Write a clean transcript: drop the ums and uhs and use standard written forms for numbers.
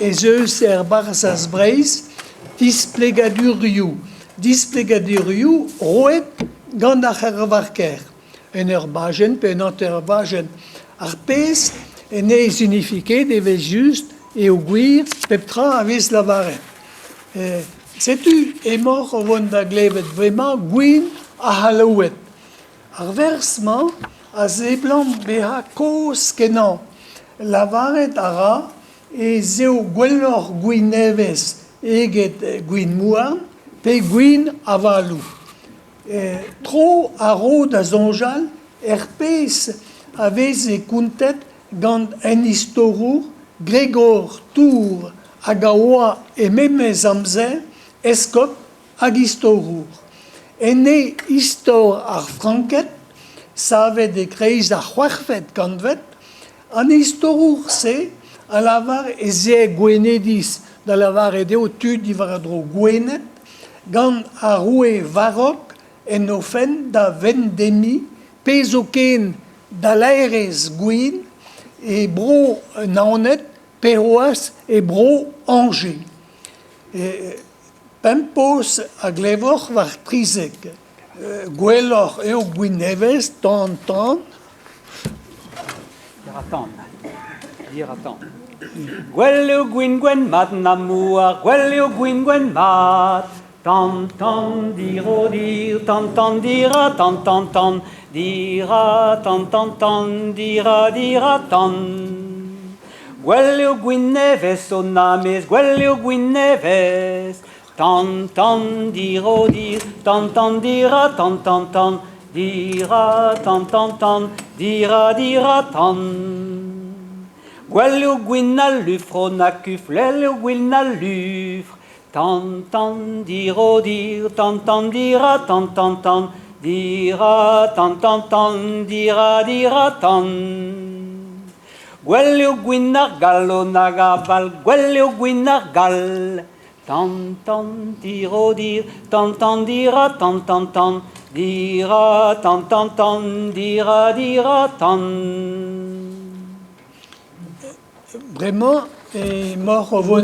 eus barzaz breiz, displegadurioù. Displegadurioù roet gant ar c'hervarker. En bajen pe en bajen. Ar pez en unifiket evez just eo gwir pep tra a vez lavaret. Setu emor o vont da glevet vremañ gwin a halouet. Ar versman a zeblant beha koz kenan. Lavaret a ra e zeo gwelloc'h gwin nevez eget gwin mouarn pe gwin avalou. Tro a ro da zonjal pez a vez e kountet gant en istorour Gregor Tour hag a oa e memez amzer eskop hag istorour. Ene istor ar franket savet e kreiz ar c'hoarfet gantvet, an istorour se a lavar e ze gwenedis da lavar e deo tud ivar a dro gwenet gant a roue varok en ofen da vendemi pez o ken da laerez gwin e bro naonet peroas e bro anje. Pempos a glevoc'h war trizek. Gwelloc'h eo gwin nevez tan. Dire attends. Gwellio gwin gwen mat namour, gwellio gwin gwen mat. Tan diro dir, tan dira tan. Dira tan, dira tan. Gwellio gwin nevez o namez, gwellio gwin nevez. Tan diro dir, tan dira tan. Dira tan, dira tan. Gwellio gwin a lufr o na kuf, lellio gwin a lufr. Tan diro dir, tan dira tan. Dira tan, dira tan. Gwellio gwin ar gal o na gaval, gwellio gwin ar gal. Tan diro dir, tan dira tan. Dira tan, dira tan. Bremañ e mor o